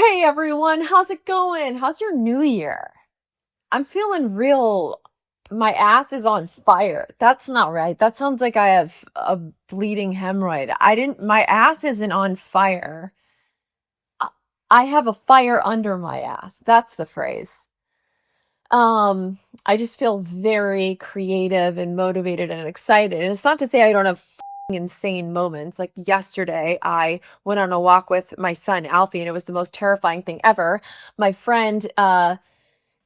Hey everyone, how's it going? How's your new year? I'm feeling real. My ass is on fire. That's not right. That sounds like I have a bleeding hemorrhoid. My ass isn't on fire. I I have a fire under my ass. That's the phrase. Um, I just feel very creative and motivated and excited. And it's not to say I don't have insane moments. Like yesterday, I went on a walk with my son Alfie, and it was the most terrifying thing ever. My friend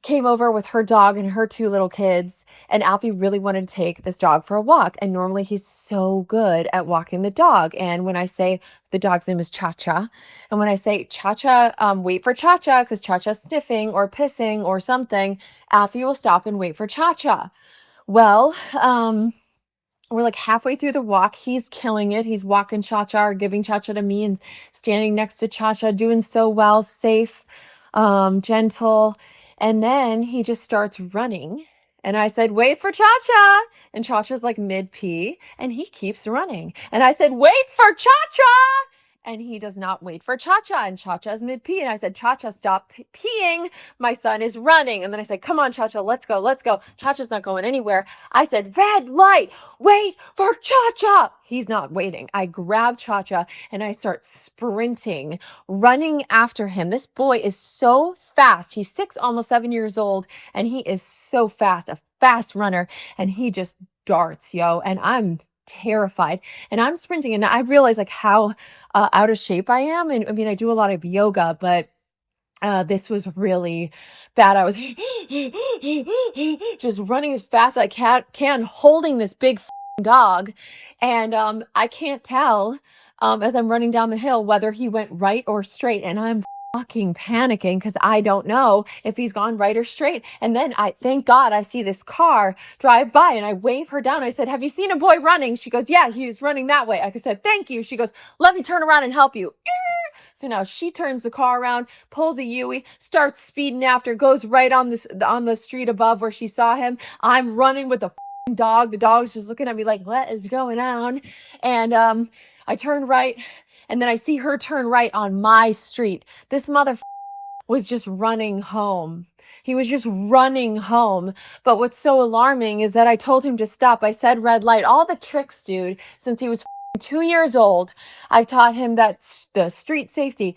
came over with her dog and her two little kids, and Alfie really wanted to take this dog for a walk. And normally he's so good at walking the dog. And when I say the dog's name is Cha Cha, and when I say Cha Cha, wait for Cha Cha because Cha Cha's sniffing or pissing or something, Alfie will stop and wait for Cha Cha. Well, we're like halfway through the walk. He's killing it. He's walking Cha Cha or giving Cha Cha to me and standing next to Cha Cha, doing so well, safe, gentle. And then he just starts running. And I said, wait for Cha Cha. And Cha Cha's like mid pee and he keeps running. And I said, wait for Cha Cha. And he does not wait for Cha Cha. And Cha Cha's mid pee. And I said, Cha Cha, stop peeing. My son is running. And then I said, come on, Cha Cha, let's go, let's go. Cha Cha's not going anywhere. I said, red light, wait for Cha Cha. He's not waiting. I grab Cha Cha and I start sprinting, running after him. This boy is so fast. He's 6, almost 7 years old, and he is so fast, a fast runner. And he just darts, yo. And I'm terrified. And I'm sprinting, and I realize like how out of shape I am. And I mean, I do a lot of yoga, but this was really bad. I was just running as fast as I can, holding this big dog. And I can't tell as I'm running down the hill whether he went right or straight. And I'm fucking panicking because I don't know if he's gone right or straight. And then thank God, I see this car drive by and I wave her down. I said, have you seen a boy running? She goes, yeah, he was running that way. I said, thank you. She goes, let me turn around and help you. So now she turns the car around, pulls a Yui, starts speeding after, goes right on the street above where she saw him. I'm running with the dog. The dog's just looking at me like, what is going on? And I turn right, and then I see her turn right on my street. This mother was just running home. He was just running home. But what's so alarming is that I told him to stop. I said red light, all the tricks, dude, since he was 2 years old. I've taught him that the street safety,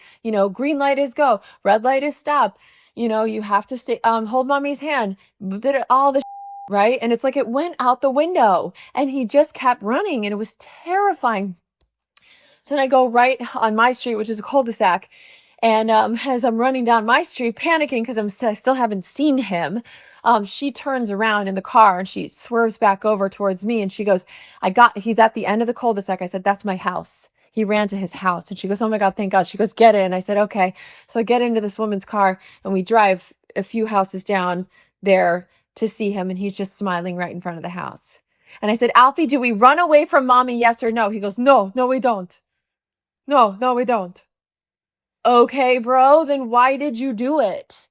green light is go, red light is stop. You have to stay, hold mommy's hand, did it all the right? And it's like it went out the window and he just kept running and it was terrifying. So then I go right on my street, which is a cul-de-sac. And as I'm running down my street, panicking because I still haven't seen him, she turns around in the car and she swerves back over towards me. And she goes, he's at the end of the cul-de-sac. I said, that's my house. He ran to his house. And she goes, oh my God, thank God. She goes, get in. I said, okay. So I get into this woman's car and we drive a few houses down there to see him. And he's just smiling right in front of the house. And I said, Alfie, do we run away from mommy? Yes or no? He goes, no, we don't. No, we don't. Okay, bro, then why did you do it?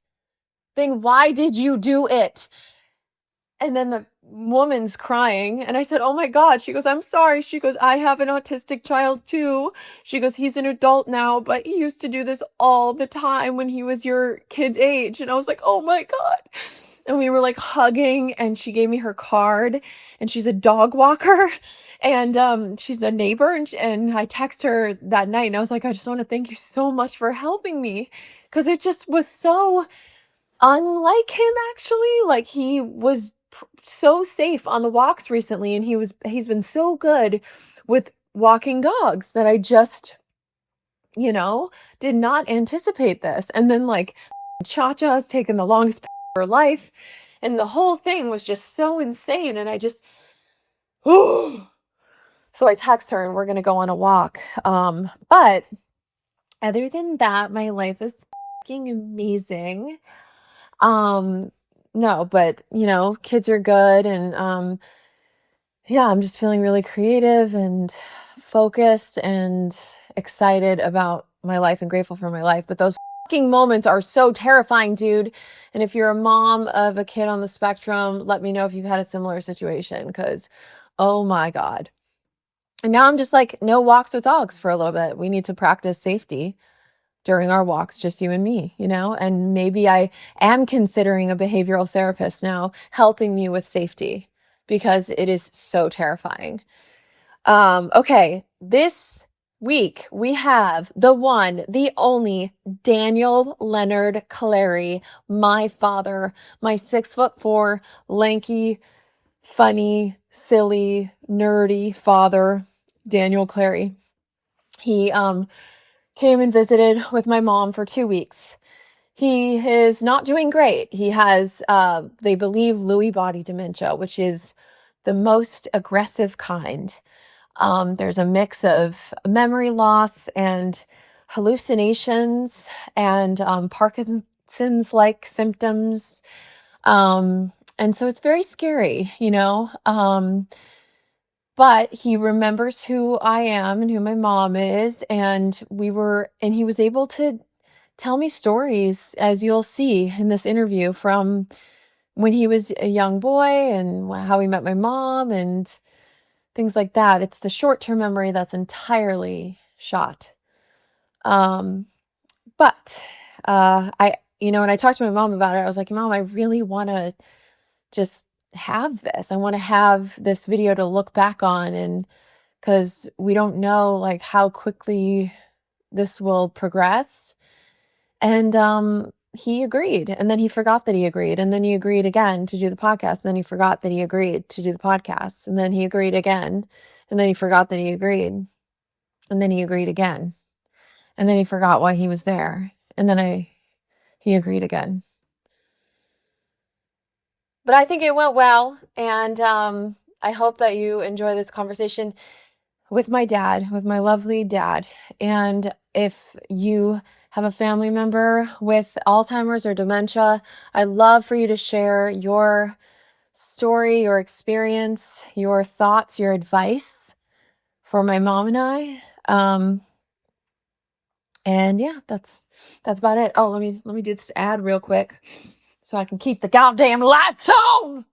Then why did you do it? And then the woman's crying. And I said, oh my God. She goes, I'm sorry. She goes, I have an autistic child too. She goes, he's an adult now, but he used to do this all the time when he was your kid's age. And I was like, oh my God. And we were like hugging and she gave me her card and she's a dog walker. And she's a neighbor, and I text her that night and I was like, I just want to thank you so much for helping me. Because it just was so unlike him, actually. Like he was so safe on the walks recently, and he's been so good with walking dogs that I just, did not anticipate this. And then like Cha-Cha's taken the longest of her life, and the whole thing was just so insane. And I just, so I text her and we're going to go on a walk. But other than that, my life is fucking amazing. No, but kids are good. And, yeah, I'm just feeling really creative and focused and excited about my life and grateful for my life. But those fucking moments are so terrifying, dude. And if you're a mom of a kid on the spectrum, let me know if you've had a similar situation, because, oh my God. And now I'm just like, no walks with dogs for a little bit. We need to practice safety. during our walks, just you and me, and maybe I am considering a behavioral therapist now helping me with safety because it is so terrifying. Okay, this week we have the one, the only Daniel Leonard Clary, my father, my 6'4", lanky, funny, silly, nerdy father, Daniel Clary. He came and visited with my mom for 2 weeks. He is not doing great. He has, they believe, Lewy body dementia, which is the most aggressive kind. There's a mix of memory loss and hallucinations and Parkinson's-like symptoms. And so it's very scary, but he remembers who I am and who my mom is. And he was able to tell me stories, as you'll see in this interview, from when he was a young boy and how he met my mom and things like that. It's the short-term memory that's entirely shot. But when I talked to my mom about it, I was like, Mom, I really want to just have this. I want to have this video to look back on, and because we don't know like how quickly this will progress. And he agreed, and then he forgot that he agreed, and then he agreed again to do the podcast, and then he forgot that he agreed to do the podcast, and then he agreed again, and then he forgot that he agreed, and then he agreed again, and then he forgot why he was there, and then he agreed again. But I think it went well, and I hope that you enjoy this conversation with my dad, with my lovely dad. And if you have a family member with Alzheimer's or dementia, I'd love for you to share your story, your experience, your thoughts, your advice for my mom and I. And yeah, that's about it. Oh, let me do this ad real quick so I can keep the goddamn lights on.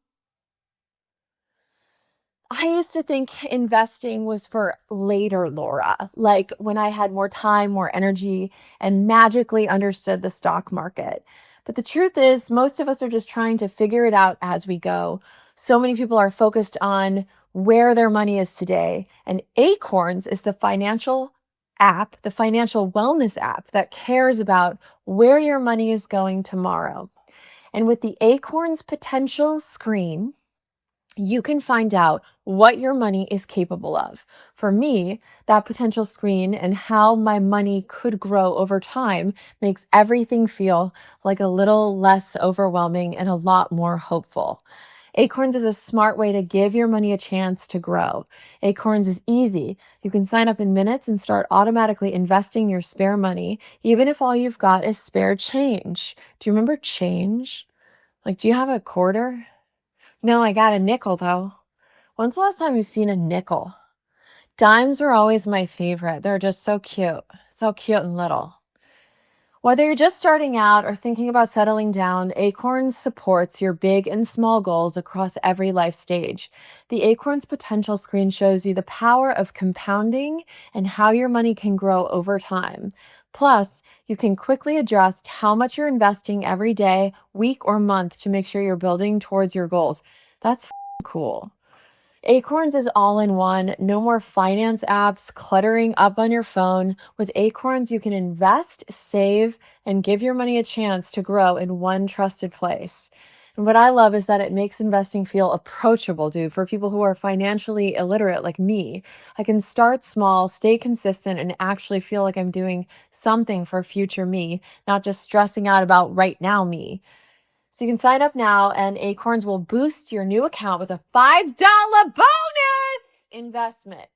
I used to think investing was for later Laura, like when I had more time, more energy, and magically understood the stock market. But the truth is, most of us are just trying to figure it out as we go. So many people are focused on where their money is today. And Acorns is the financial app, the financial wellness app that cares about where your money is going tomorrow. And with the Acorns potential screen, you can find out what your money is capable of. For me, that potential screen and how my money could grow over time makes everything feel like a little less overwhelming and a lot more hopeful. Acorns is a smart way to give your money a chance to grow. Acorns is easy. You can sign up in minutes and start automatically investing your spare money, even if all you've got is spare change. Do you remember change? Like, do you have a quarter? No, I got a nickel though. When's the last time you've seen a nickel? Dimes were always my favorite. They're just so cute and little. Whether you're just starting out or thinking about settling down, Acorns supports your big and small goals across every life stage. The Acorns potential screen shows you the power of compounding and how your money can grow over time. Plus, you can quickly adjust how much you're investing every day, week, or month to make sure you're building towards your goals. That's cool. Acorns is all in one. No more finance apps cluttering up on your phone. With Acorns, you can invest, save, and give your money a chance to grow in one trusted place. And what I love is that it makes investing feel approachable, dude, for people who are financially illiterate like me. I can start small, stay consistent, and actually feel like I'm doing something for future me, not just stressing out about right now me. So you can sign up now, and Acorns will boost your new account with a $5 bonus investment.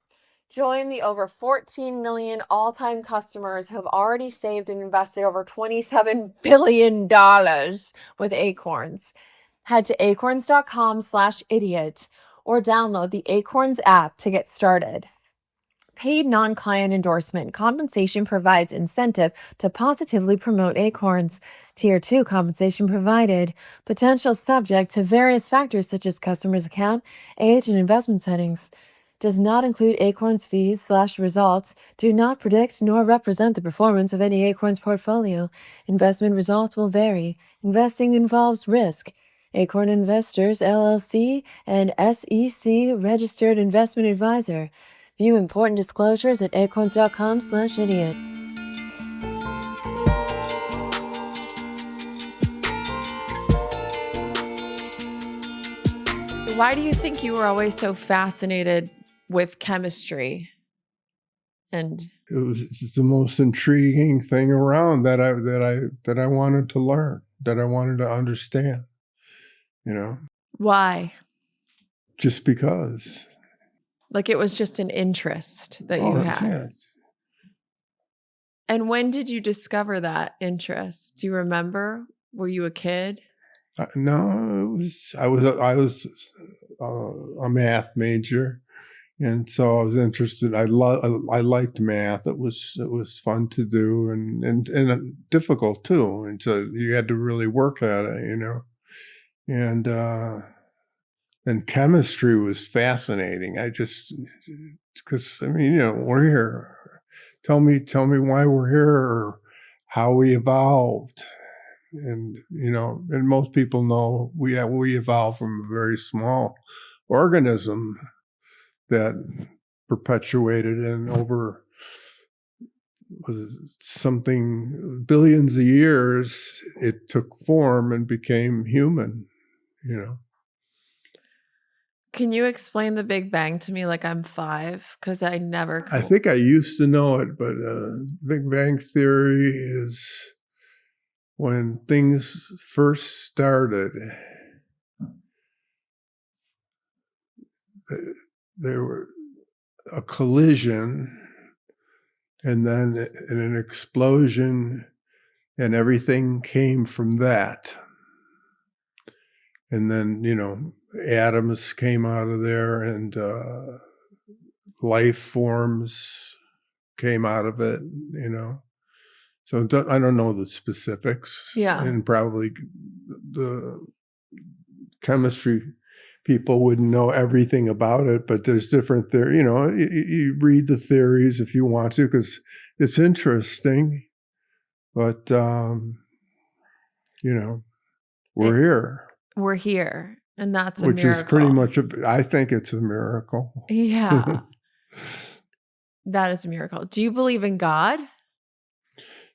Join the over 14 million all-time customers who have already saved and invested over $27 billion with Acorns. Head to acorns.com/idiot or download the Acorns app to get started. Paid non-client endorsement. Compensation provides incentive to positively promote Acorns. Tier 2 compensation provided. Potential subject to various factors such as customer's account, age, and investment settings. does not include Acorn's fees/results, do not predict nor represent the performance of any Acorn's portfolio. Investment results will vary. Investing involves risk. Acorn Investors, LLC, and SEC registered investment advisor. View important disclosures at acorns.com/idiot. Why do you think you were always so fascinated with chemistry? And it was the most intriguing thing around that I wanted to learn, that I wanted to understand. Why? Just because. Like it was just an interest that you had. Yes. And when did you discover that interest? Do you remember? Were you a kid? No, I was a math major, and so I was interested. I liked math. It was fun to do and difficult too. And so you had to really work at it, And chemistry was fascinating. Because we're here. Tell me why we're here, or how we evolved. And, and most people know we evolved from a very small organism that perpetuated, and over something billions of years, it took form and became human, Can you explain the Big Bang to me like I'm 5? Because I never. I think I used to know it, but Big Bang Theory is when things first started. There were a collision, and then an explosion, and everything came from that. And then, atoms came out of there, and life forms came out of it, So I don't know the specifics. Yeah. And probably the chemistry people wouldn't know everything about it, but there's different theories. You read the theories if you want to, because it's interesting. But, we're here. We're here. And that's a Which miracle. is pretty much, I think it's a miracle. Yeah. That is a miracle. Do you believe in God?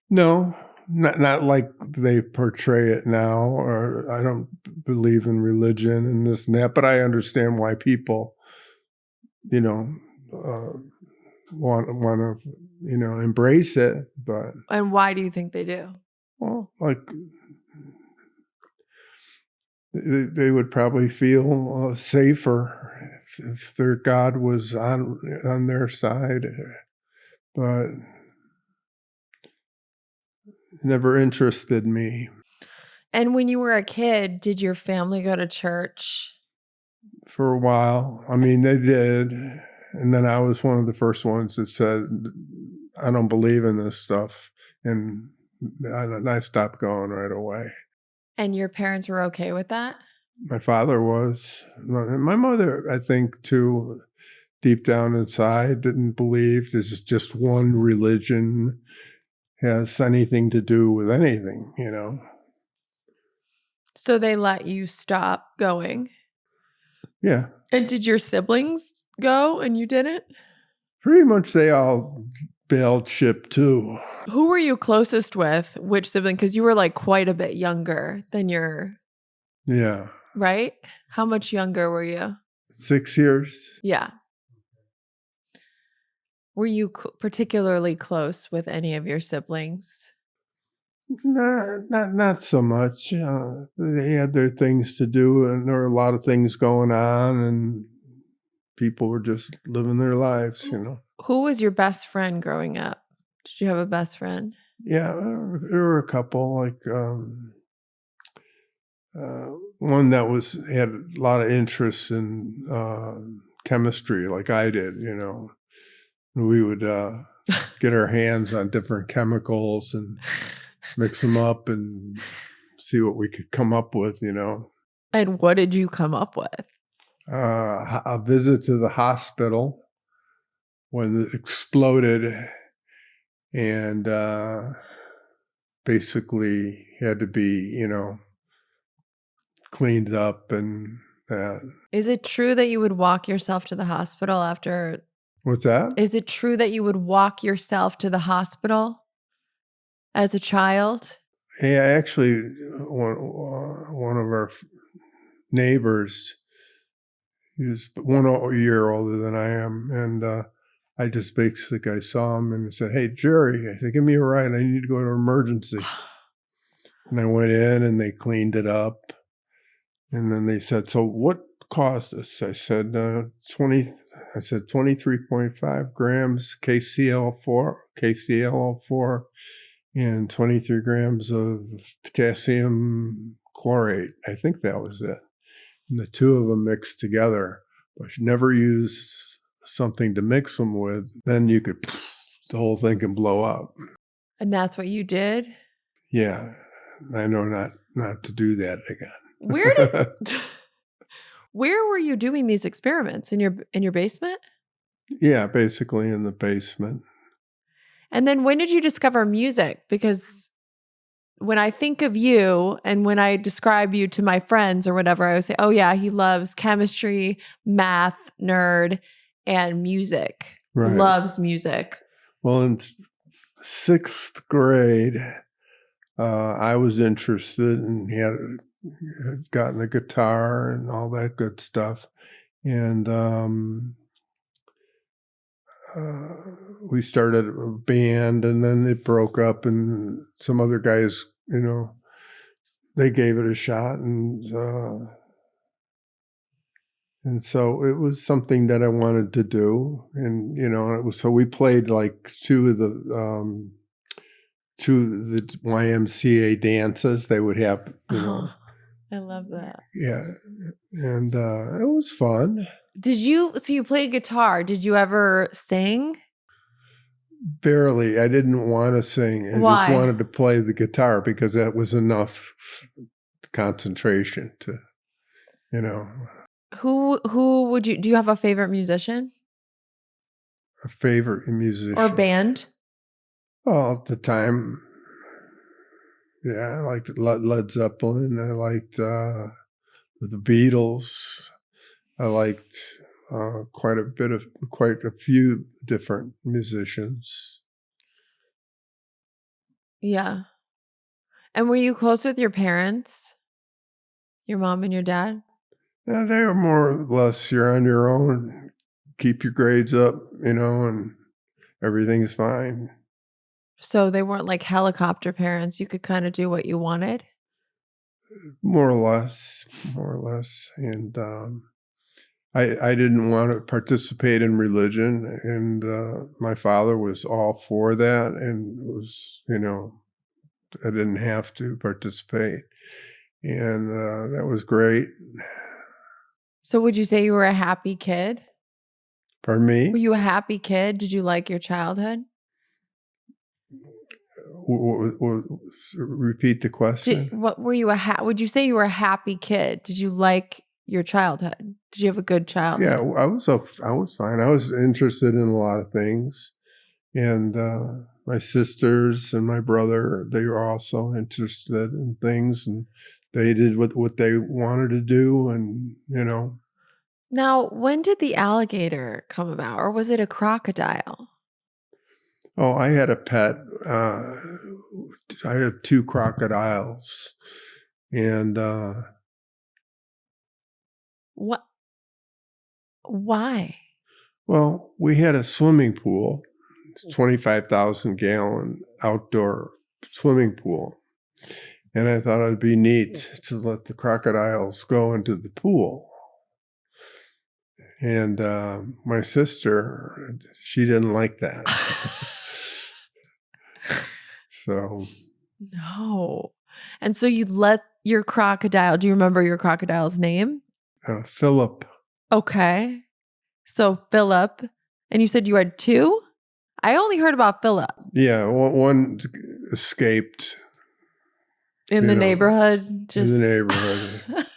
No, not like they portray it now, or I don't believe in religion and this and that, but I understand why people, want to, embrace it. But And why do you think they do? Well, like they would probably feel safer if their God was on their side, but it never interested me. And when you were a kid, did your family go to church? For a while. I mean, they did. And then I was one of the first ones that said, I don't believe in this stuff. And I stopped going right away. And your parents were okay with that? My father was. My mother, I think, too, deep down inside, didn't believe there's just one religion has anything to do with anything, So they let you stop going? Yeah. And did your siblings go and you didn't? Pretty much they all bailed ship too. Who were you closest with? Which sibling? Because you were like quite a bit younger than your... Yeah. Right? How much younger were you? 6 years. Yeah. Were you particularly close with any of your siblings? Not so much. They had their things to do, and there were a lot of things going on, and people were just living their lives, Who was your best friend growing up? Did you have a best friend? Yeah, there were a couple. Like one that had a lot of interest in chemistry, like I did. We would get our hands on different chemicals and mix them up and see what we could come up with, And what did you come up with? a visit to the hospital when it exploded, and basically had to be, cleaned up and that. Is it true that you would walk yourself to the hospital after? What's that? Is it true that you would walk yourself to the hospital as a child? Yeah, actually, one of our neighbors, he was 1 year older than I am, and I saw him and said, "Hey, Jerry," I said, "give me a ride. I need to go to emergency." And I went in and they cleaned it up. And then they said, "So what caused this?" I said, 23.5 grams KClO4, and 23 grams of potassium chlorate. I think that was it. And the two of them mixed together. But I should never use something to mix them with. Then the whole thing can blow up. And that's what you did? Yeah, I know not to do that again. Where were you doing these experiments? In your basement? Yeah, basically in the basement. And then when did you discover music? Because when I think of you and when I describe you to my friends or whatever, I would say, oh yeah, he loves chemistry, math, nerd, and music. Right. Loves music. Well, in 6th grade, I was interested, and he had gotten a guitar and all that good stuff. And we started a band, and then it broke up, and some other guys, they gave it a shot, and so it was something that I wanted to do. And, so we played like two of the YMCA dances they would have, I love that. Yeah. And it was fun. So you played guitar. Did you ever sing? Barely. I didn't want to sing. I just wanted to play the guitar because that was enough concentration to, Who would do you have a favorite musician? A favorite musician? Or band? Well, at the time, yeah, I liked Led Zeppelin. I liked the Beatles. I liked quite a few different musicians. Yeah. And were you close with your parents? Your mom and your dad? Yeah, they were more or less, you're on your own. Keep your grades up, and everything's fine. So they weren't like helicopter parents. You could kind of do what you wanted? More or less. And I didn't want to participate in religion, and my father was all for that, and was, I didn't have to participate, and that was great. So would you say you were a happy kid? Pardon me? Were you a happy kid? Did you like your childhood? Repeat the question. Would you say you were a happy kid? Did you like your childhood? Did you have a good childhood? Yeah, I was fine. I was interested in a lot of things, and my sisters and my brother, they were also interested in things, and they did what they wanted to do, and Now, when did the alligator come about, or was it a crocodile? Oh, I had a pet. I had 2 crocodiles, and What? Why? well, we had a swimming pool, 25,000-gallon outdoor swimming pool, and I thought it'd be neat to let the crocodiles go into the pool. And my sister, she didn't like that. So. No. And so you let your crocodile, do you remember your crocodile's name? Philip. Okay. So Philip, and you said you had 2? I only heard about Philip. Yeah, one escaped. In the neighborhood? In the neighborhood.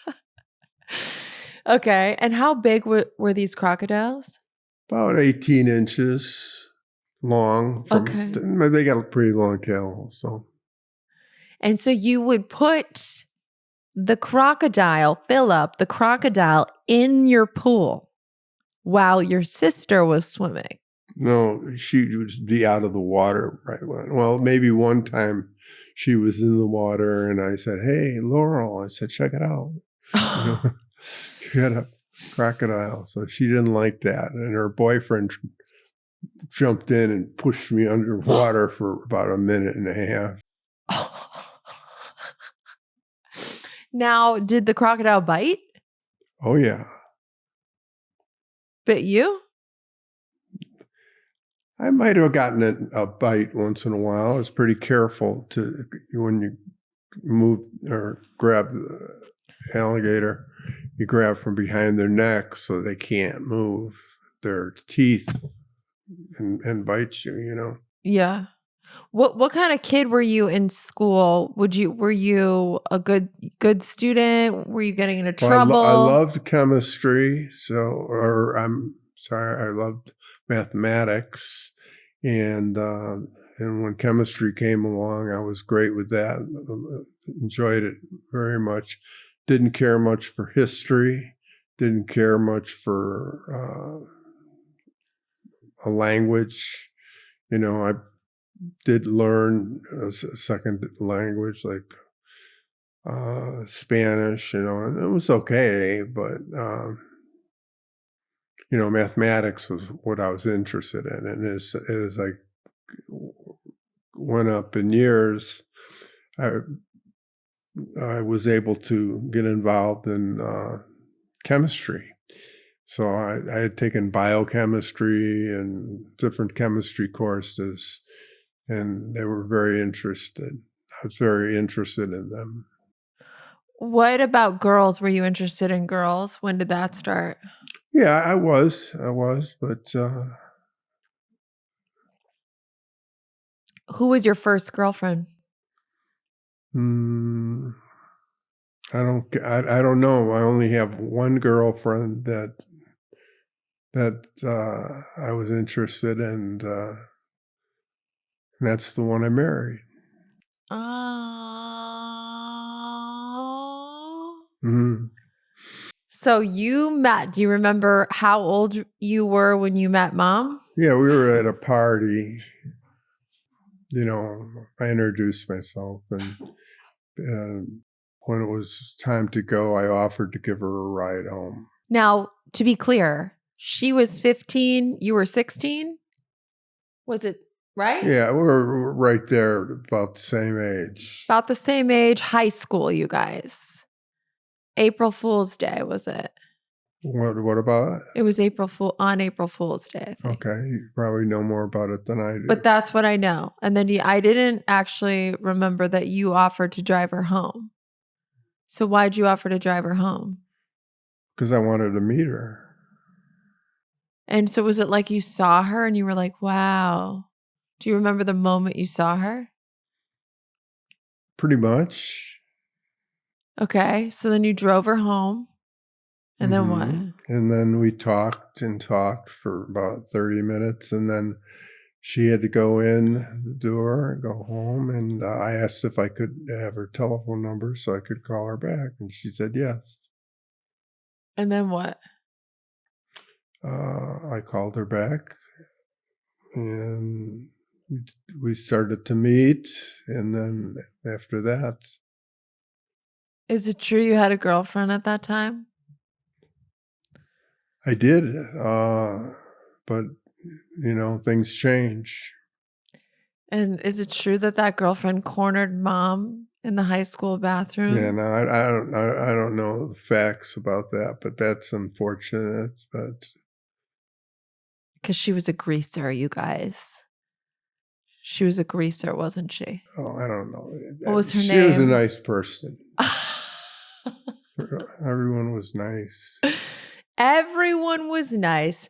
Okay. And how big were these crocodiles? About 18 inches long. Okay. They got a pretty long tail. So And so you would put fill up the crocodile in your pool while your sister was swimming. no, she would be out of the water right when. Well, maybe one time she was in the water, and I said, "Hey, Laurel," I said, "check it out." You know, she had a crocodile, so she didn't like that, and her boyfriend jumped in and pushed me underwater for about a minute and a half. Now, did the crocodile bite? Oh yeah, Bit you? I might have gotten a bite once in a while. I was pretty careful when you move or grab the alligator, you grab from behind their neck so they can't move their teeth and bite you, you know. Yeah. What kind of kid were you in school? Were you a good student? Were you getting into Well, trouble? I loved chemistry, I loved mathematics, and when chemistry came along, I was great with that. Enjoyed it very much. Didn't care much for history. Didn't care much for a language. You know, I did learn a second language like Spanish, you know, and it was okay, but you know, mathematics was what I was interested in, and as I went up in years, I was able to get involved in chemistry. So I had taken biochemistry and different chemistry courses, and they were very interested. I was very interested in them. What about girls? Were you interested in girls? When did that start? Yeah, I was, but Who was your first girlfriend? I don't know. I only have one girlfriend that I was interested in, and that's the one I married. Oh. Mm-hmm. So you met, do you remember how old you were when you met mom? Yeah, we were at a party. You know, I introduced myself, and when it was time to go, I offered to give her a ride home. Now, to be clear, she was 15, you were 16? Was it right? Yeah, we were right there, about the same age. About the same age, high school, you guys. April Fool's Day, was it? What about it? It was on April Fool's Day, I think. Okay, you probably know more about it than I do. But that's what I know. And then I didn't actually remember that you offered to drive her home. So why'd you offer to drive her home? Because I wanted to meet her. And so was it like you saw her and you were like, wow. Do you remember the moment you saw her? Pretty much. Okay. So then you drove her home. And then what? And then we talked for about 30 minutes. And then she had to go in the door and go home. And I asked if I could have her telephone number so I could call her back. And she said yes. And then what? I called her back. And we started to meet. And then after that. Is it true you had a girlfriend at that time? I did, but you know, things change. And is it true that girlfriend cornered mom in the high school bathroom? Yeah, no, I don't know the facts about that, but that's unfortunate. But because she was a greaser, you guys. She was a greaser, wasn't she? Oh, I don't know. What was her name? She was a nice person. Everyone was nice. Everyone was nice.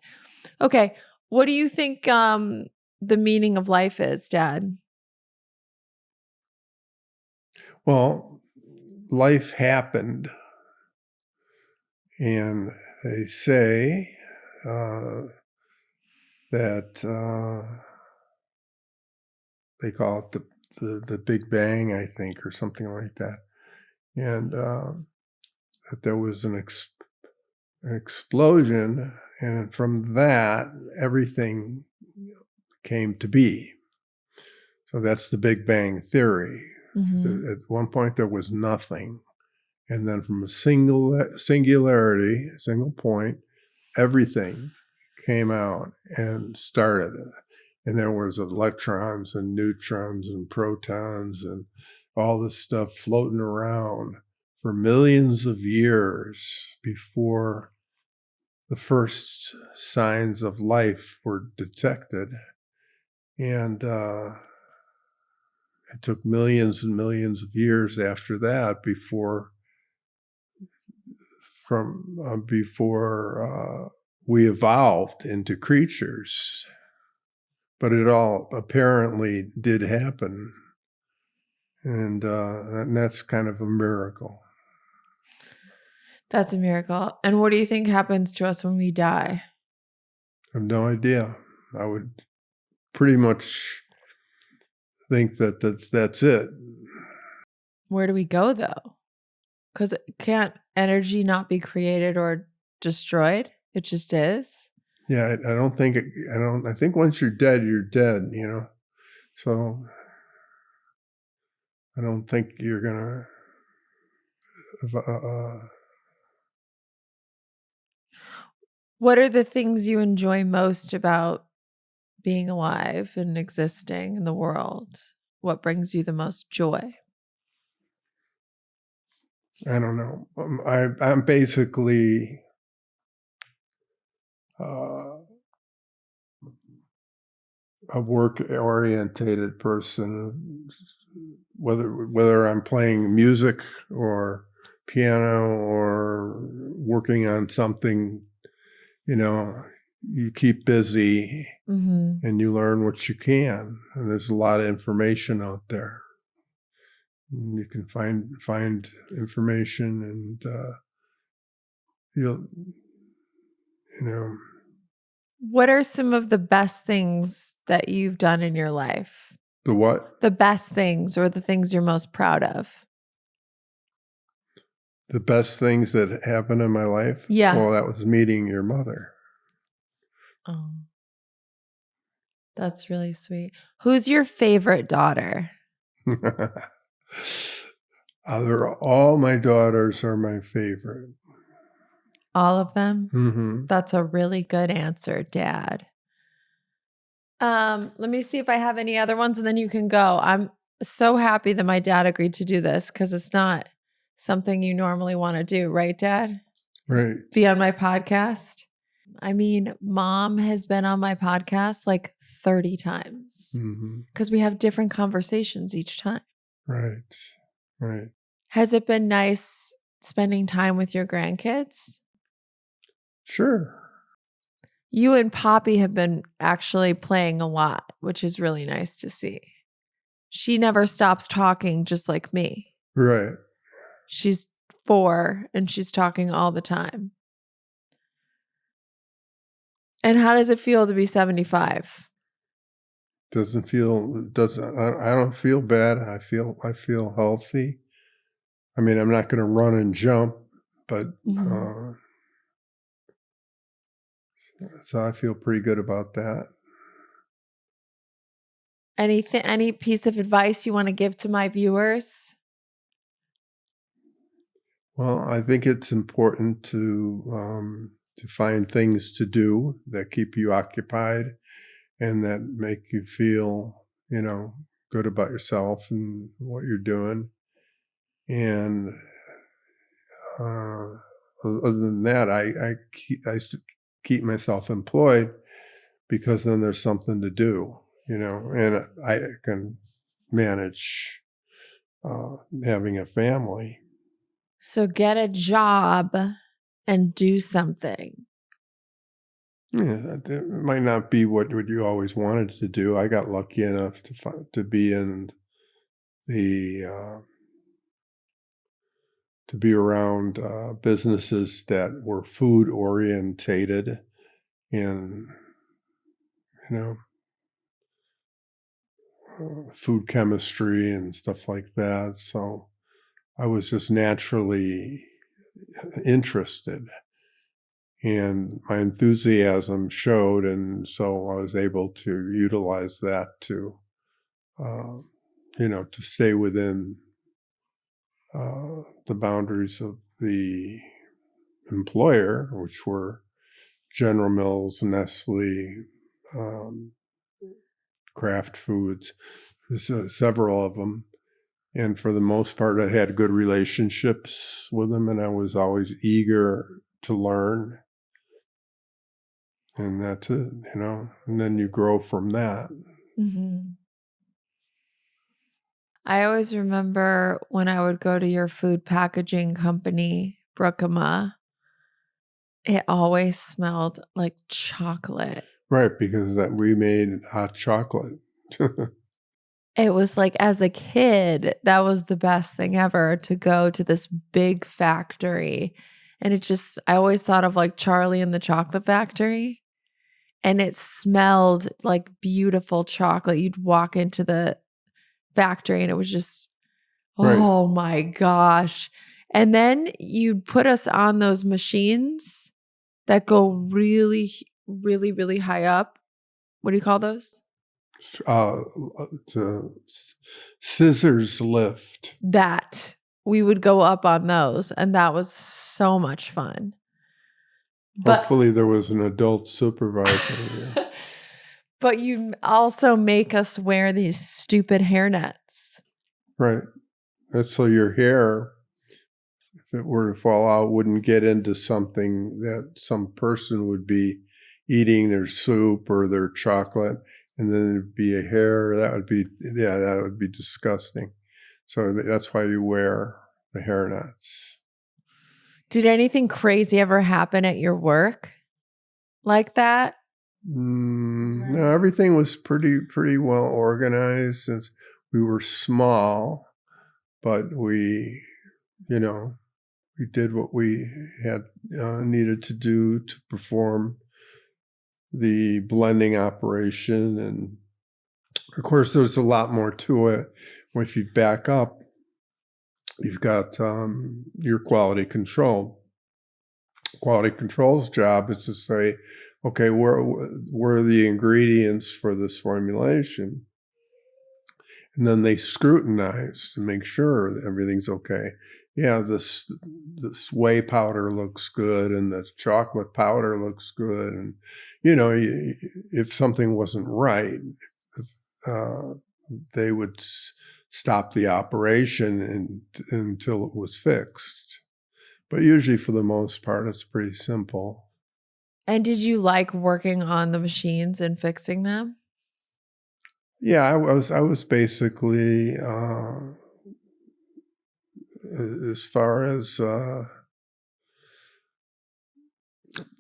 Okay. What do you think the meaning of life is, Dad? Well, life happened. And they say that they call it the Big Bang, I think, or something like that. And that there was an explosion, and from that, everything came to be. So that's the Big Bang theory. Mhm. At one point, there was nothing. And then from a singularity, a single point, everything came out and started. And there was electrons and neutrons and protons and all this stuff floating around for millions of years before the first signs of life were detected. And it took millions and millions of years after that before we evolved into creatures. But it all apparently did happen. And that's kind of a miracle. That's a miracle. And what do you think happens to us when we die? I have no idea. I would pretty much think that's it. Where do we go though? Because can't energy not be created or destroyed? It just is. Yeah, I don't think I think once you're dead, you know. So I don't think you're gonna What are the things you enjoy most about being alive and existing in the world? What brings you the most joy? I don't know. I'm basically a work-orientated person. Whether I'm playing music or piano or working on something, you know, you keep busy and you learn what you can. And there's a lot of information out there. And you can find information, and you'll, you know. What are some of the best things that you've done in your life? The what? The best things or the things you're most proud of? The best things that happened in my life? Yeah. Well, that was meeting your mother. Oh, that's really sweet. Who's your favorite daughter? All my daughters are my favorite. All of them? Mm-hmm. That's a really good answer, Dad. Let me see if I have any other ones and then you can go. I'm so happy that my dad agreed to do this because it's not something you normally want to do, right, Dad? Right. Be on my podcast. I mean, Mom has been on my podcast like 30 times because we have different conversations each time. Right. Right. Has it been nice spending time with your grandkids? Sure. You and Poppy have been actually playing a lot, which is really nice to see. She never stops talking, just like me. Right. She's 4 and she's talking all the time. And how does it feel to be 75? I don't feel bad. I feel healthy. I mean, I'm not going to run and jump, but so I feel pretty good about that. Any piece of advice you want to give to my viewers? Well, I think it's important to find things to do that keep you occupied and that make you feel, good about yourself and what you're doing. And other than that, I keep myself employed because then there's something to do, and I can manage having a family. So get a job and do something. Yeah, it might not be what you always wanted to do. I got lucky enough to be in the to be around businesses that were food orientated and, you know, food chemistry and stuff like that. So I was just naturally interested, and my enthusiasm showed, and so I was able to utilize that to, to stay within the boundaries of the employer, which were General Mills, Nestle, Kraft Foods, several of them. And for the most part, I had good relationships with them, and I was always eager to learn. And that's it, and then you grow from that. Mm-hmm. I always remember when I would go to your food packaging company, Brookema, it always smelled like chocolate. Right, because that we made hot chocolate. It was like, as a kid, that was the best thing ever, to go to this big factory. And I always thought of like Charlie and the Chocolate Factory. And it smelled like beautiful chocolate. You'd walk into the factory and it was just, Right. oh my gosh. And then you'd put us on those machines that go really, really, really high up. What do you call those? To scissors lift. That we would go up on those, and that was so much fun. Hopefully there was an adult supervisor. But you also make us wear these stupid hairnets. Right. That's so your hair, if it were to fall out, wouldn't get into something that some person would be eating their soup or their chocolate, and then there'd be a hair. That would be disgusting. So that's why you wear the hairnets. Did anything crazy ever happen at your work like that? No, everything was pretty well organized since we were small, but we did what we had needed to do to perform the blending operation. And of course, there's a lot more to it. If you back up, you've got your quality control. Quality control's job is to say, okay, where are the ingredients for this formulation? And then they scrutinize to make sure that everything's okay. Yeah, this whey powder looks good, and the chocolate powder looks good. And, if something wasn't right, they would stop the operation until it was fixed. But usually, for the most part, it's pretty simple. And did you like working on the machines and fixing them? Yeah, I was basically, as far as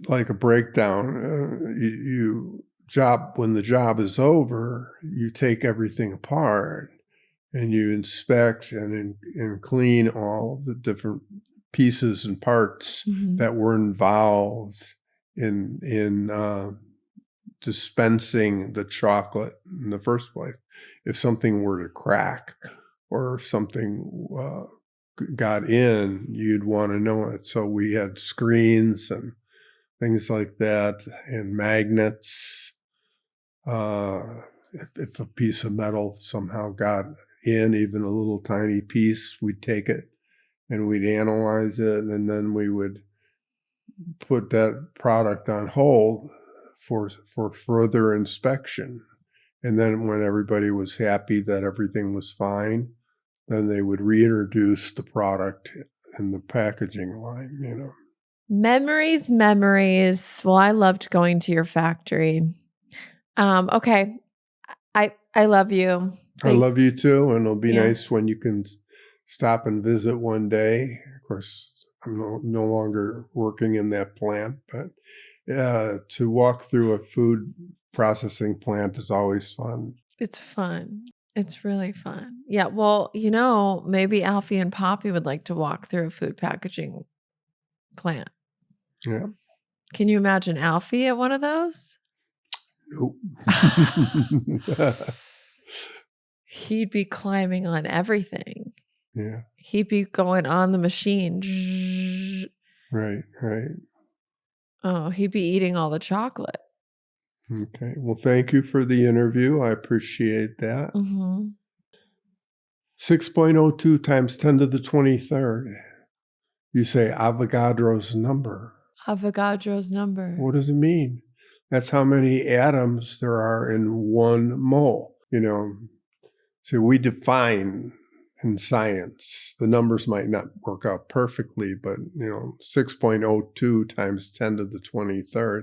like a breakdown, when the job is over, you take everything apart and you inspect and clean all the different pieces and parts that were involved in dispensing the chocolate in the first place. If something were to crack or something got in, you'd want to know it. So we had screens and things like that, and magnets. If a piece of metal somehow got in, even a little tiny piece, we'd take it and we'd analyze it, and then we would put that product on hold for further inspection. And then when everybody was happy that everything was fine, then they would reintroduce the product in the packaging line, Memories. Well, I loved going to your factory. Okay. I love you. I love you too. And it'll be nice when you can stop and visit one day. Of course, I'm no longer working in that plant, but to walk through a food processing plant is always fun. It's fun. It's really fun. Yeah, well, maybe Alfie and Poppy would like to walk through a food packaging plant. Yeah. Can you imagine Alfie at one of those? Nope. He'd be climbing on everything. Yeah. He'd be going on the machine. Right. Oh, he'd be eating all the chocolate. Okay. Well, thank you for the interview. I appreciate that. Mm-hmm. 6.02 times 10 to the 23rd. You say Avogadro's number. Avogadro's number. What does it mean? That's how many atoms there are in 1 mole. So we define in science, the numbers might not work out perfectly, but 6.02 times 10 to the 23rd,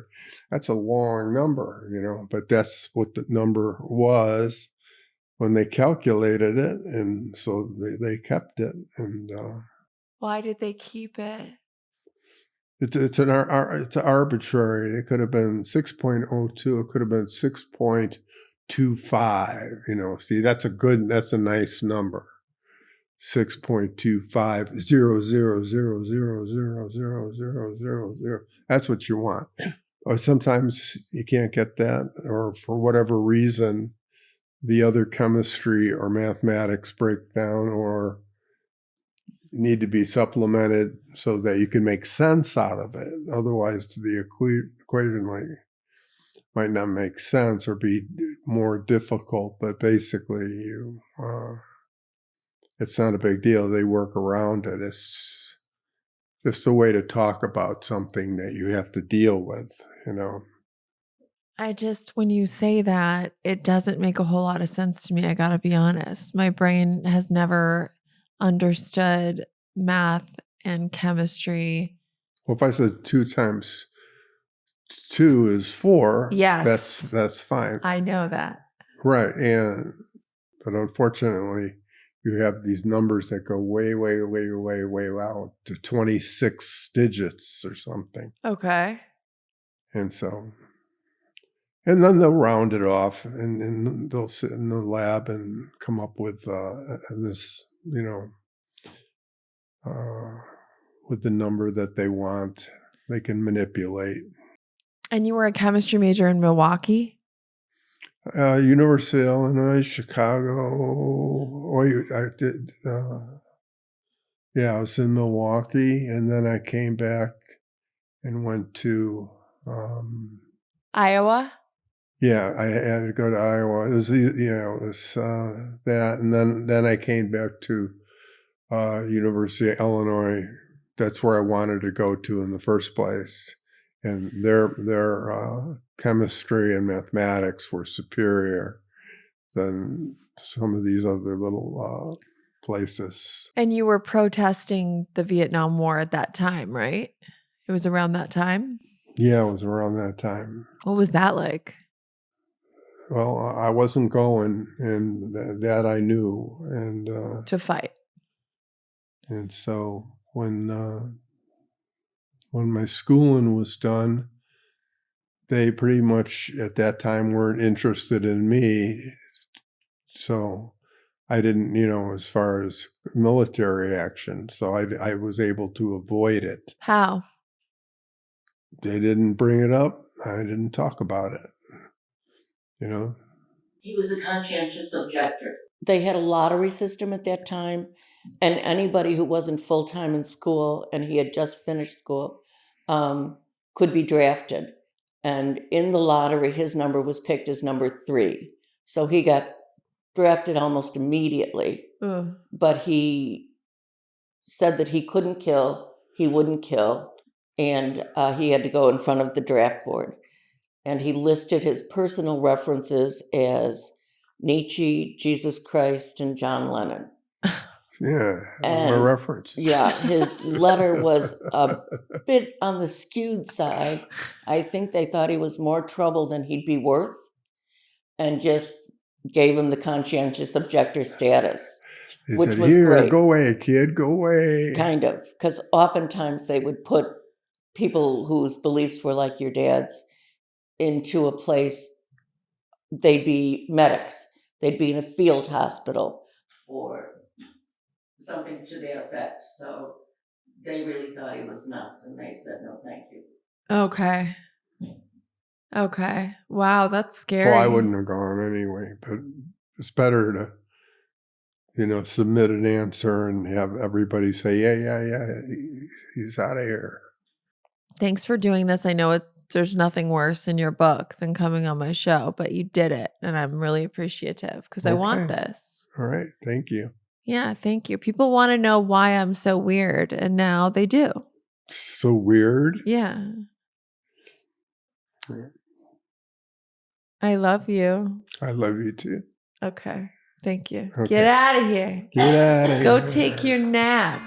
that's a long number, but that's what the number was when they calculated it, and so they kept it. And why did they keep it? It's arbitrary. It could have been 6.02. It could have been 6.25. See, that's a nice number. 6.25 0.00000000. That's what you want. Or sometimes you can't get that, or for whatever reason, the other chemistry or mathematics break down or need to be supplemented so that you can make sense out of it. Otherwise, the equation might not make sense or be more difficult. But basically, it's not a big deal. They work around it. It's just a way to talk about something that you have to deal with, When you say that, it doesn't make a whole lot of sense to me. I got to be honest. My brain has never understood math and chemistry. Well, if I said 2 times 2 is 4, yes, that's fine. I know that. Right. But unfortunately, you have these numbers that go way, way, way, way, way out to 26 digits or something. Okay. And then they'll round it off, and they'll sit in the lab and come up with this, with the number that they want. They can manipulate. And you were a chemistry major in Milwaukee? University of Illinois, Chicago. I did. I was in Milwaukee, and then I came back and went to Iowa. Yeah, I had to go to Iowa. It was that, and then I came back to University of Illinois. That's where I wanted to go to in the first place, and their chemistry and mathematics were superior than some of these other little places. And you were protesting the Vietnam War at that time, right? It was around that time? Yeah, it was around that time. What was that like? Well, I wasn't going, and that I knew. And to fight. And so when my schooling was done, they pretty much at that time weren't interested in me. So I didn't, as far as military action, so I was able to avoid it. How? They didn't bring it up. I didn't talk about it. He was a conscientious objector. They had a lottery system at that time, and anybody who wasn't full-time in school and he had just finished school could be drafted. And in the lottery, his number was picked as number 3. So he got drafted almost immediately. But he said that he couldn't kill, he wouldn't kill, and he had to go in front of the draft board. And he listed his personal references as Nietzsche, Jesus Christ, and John Lennon. Yeah, my reference. Yeah, his letter was a bit on the skewed side. I think they thought he was more trouble than he'd be worth, and just gave him the conscientious objector status, which was great. Go away, kid, go away. Kind of, because oftentimes they would put people whose beliefs were like your dad's into a place, they'd be medics. they'd be in a field hospital or something to that effect. So they really thought he was nuts, and they said, no, thank you. Okay. Okay. Wow, that's scary. Well, I wouldn't have gone anyway, but it's better to, submit an answer and have everybody say, yeah, he's out of here. Thanks for doing this. I know there's nothing worse in your book than coming on my show, but you did it, and I'm really appreciative because I want Okay. this. All right. Thank you. Yeah, thank you. People want to know why I'm so weird, and now they do. So weird. Yeah. I love you. I love you too. Okay. Thank you. Okay. Get out of here. Get out of here. Go take your nap.